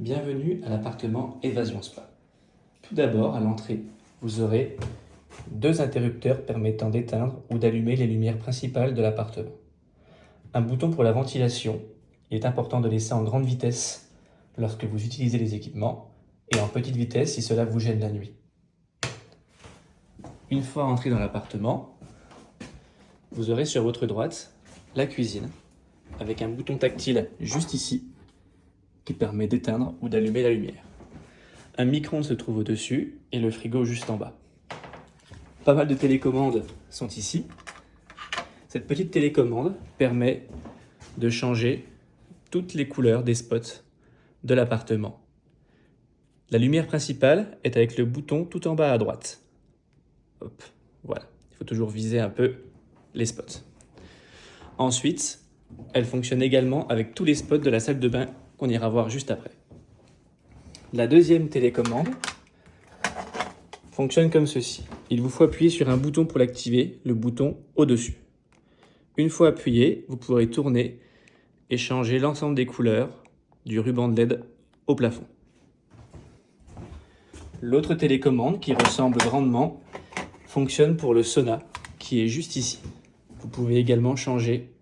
Bienvenue à l'appartement Évasion Spa. Tout d'abord, à l'entrée, vous aurez deux interrupteurs permettant d'éteindre ou d'allumer les lumières principales de l'appartement. Un bouton pour la ventilation. Il est important de laisser en grande vitesse lorsque vous utilisez les équipements et en petite vitesse si cela vous gêne la nuit. Une fois entré dans l'appartement, vous aurez sur votre droite la cuisine avec un bouton tactile juste ici qui permet d'éteindre ou d'allumer la lumière. Un micro-ondes se trouve au-dessus et le frigo juste en bas. Pas mal de télécommandes sont ici. Cette petite télécommande permet de changer toutes les couleurs des spots de l'appartement. La lumière principale est avec le bouton tout en bas à droite. Hop, voilà. Il faut toujours viser un peu les spots. Ensuite, elle fonctionne également avec tous les spots de la salle de bain qu'on ira voir juste après. La deuxième télécommande fonctionne comme ceci. Il vous faut appuyer sur un bouton pour l'activer, le bouton au-dessus. Une fois appuyé, vous pourrez tourner et changer l'ensemble des couleurs du ruban de LED au plafond. L'autre télécommande, qui ressemble grandement, fonctionne pour le sauna, qui est juste ici. Vous pouvez également changer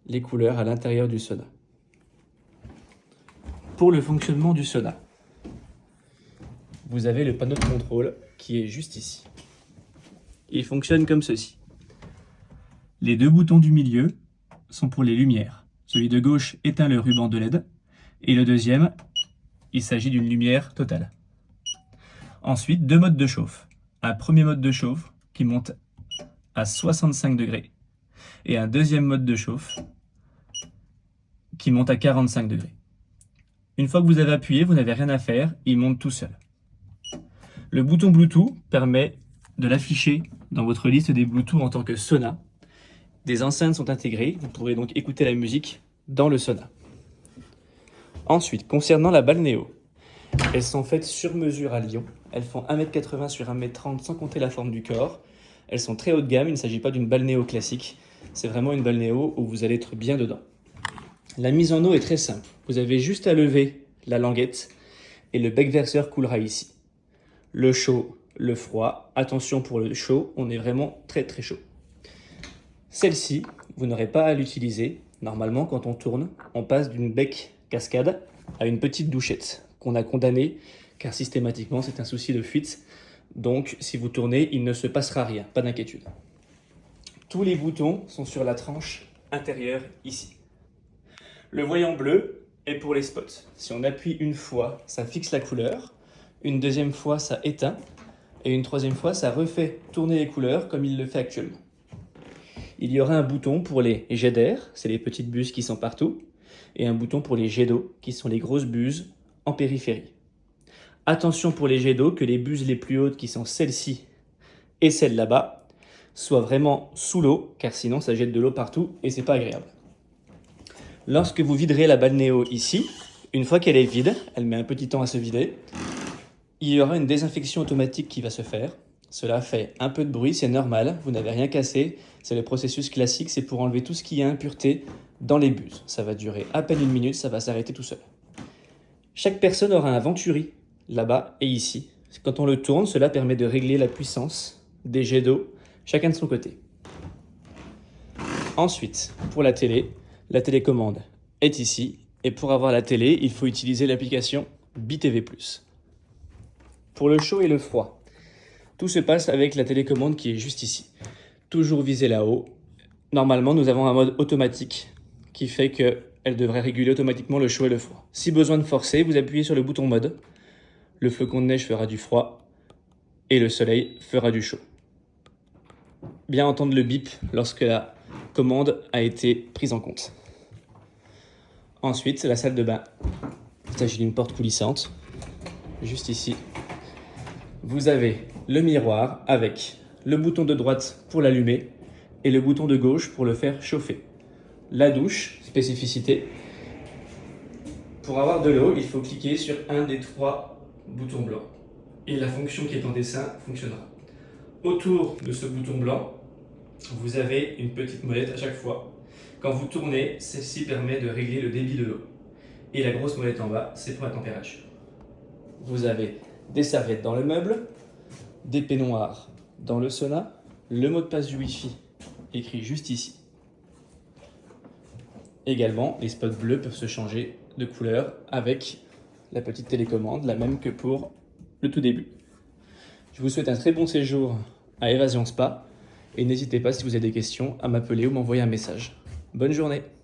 les couleurs à l'intérieur du sauna. Pour le fonctionnement du sauna, vous avez le panneau de contrôle qui est juste ici. Il fonctionne comme ceci. Les deux boutons du milieu sont pour les lumières. Celui de gauche éteint le ruban de LED et le deuxième, il s'agit d'une lumière totale. Ensuite, deux modes de chauffe. Un premier mode de chauffe qui monte à 65 degrés et un deuxième mode de chauffe qui monte à 45 degrés. Une fois que vous avez appuyé, vous n'avez rien à faire, il monte tout seul. Le bouton Bluetooth permet de l'afficher dans votre liste des Bluetooth en tant que sauna. Des enceintes sont intégrées, vous pourrez donc écouter la musique dans le sauna. Ensuite, concernant la balnéo, elles sont faites sur mesure à Lyon. Elles font 1m80 sur 1m30 sans compter la forme du corps. Elles sont très haut de gamme, il ne s'agit pas d'une balnéo classique. C'est vraiment une balnéo où vous allez être bien dedans. La mise en eau est très simple. Vous avez juste à lever la languette et le bec verseur coulera ici. Le chaud, le froid. Attention pour le chaud, on est vraiment très très chaud. Celle-ci, vous n'aurez pas à l'utiliser. Normalement, quand on tourne, on passe d'une bec cascade à une petite douchette qu'on a condamnée car systématiquement c'est un souci de fuite. Donc si vous tournez, il ne se passera rien, pas d'inquiétude. Tous les boutons sont sur la tranche intérieure ici. Le voyant bleu est pour les spots. Si on appuie une fois, ça fixe la couleur. Une deuxième fois, ça éteint. Et une troisième fois, ça refait tourner les couleurs comme il le fait actuellement. Il y aura un bouton pour les jets d'air, c'est les petites buses qui sont partout. Et un bouton pour les jets d'eau, qui sont les grosses buses en périphérie. Attention pour les jets d'eau, que les buses les plus hautes, qui sont celles-ci et celles là-bas, soient vraiment sous l'eau, car sinon ça jette de l'eau partout et c'est pas agréable. Lorsque vous viderez la balnéo ici, une fois qu'elle est vide, elle met un petit temps à se vider, il y aura une désinfection automatique qui va se faire. Cela fait un peu de bruit, c'est normal, vous n'avez rien cassé, c'est le processus classique, c'est pour enlever tout ce qui est impureté dans les buses. Ça va durer à peine une minute, ça va s'arrêter tout seul. Chaque personne aura un venturi, là-bas et ici. Quand on le tourne, cela permet de régler la puissance des jets d'eau, chacun de son côté. Ensuite, pour la télé, la télécommande est ici, et pour avoir la télé, il faut utiliser l'application BTV+. Pour le chaud et le froid, tout se passe avec la télécommande qui est juste ici. Toujours viser là-haut. Normalement, nous avons un mode automatique qui fait qu'elle devrait réguler automatiquement le chaud et le froid. Si besoin de forcer, vous appuyez sur le bouton mode. Le flocon de neige fera du froid et le soleil fera du chaud. Bien entendre le bip lorsque la commande a été prise en compte. Ensuite, la salle de bain. Il s'agit d'une porte coulissante. Juste ici, vous avez le miroir avec le bouton de droite pour l'allumer et le bouton de gauche pour le faire chauffer. La douche, spécificité. Pour avoir de l'eau, il faut cliquer sur un des trois boutons blancs. Et la fonction qui est en dessin fonctionnera. Autour de ce bouton blanc, vous avez une petite molette à chaque fois. Quand vous tournez, celle-ci permet de régler le débit de l'eau. Et la grosse molette en bas, c'est pour la température. Vous avez des serviettes dans le meuble, des peignoirs dans le sauna, le mot de passe du Wi-Fi écrit juste ici. Également, les spots bleus peuvent se changer de couleur avec la petite télécommande, la même que pour le tout début. Je vous souhaite un très bon séjour à Évasion Spa et n'hésitez pas si vous avez des questions à m'appeler ou m'envoyer un message. Bonne journée!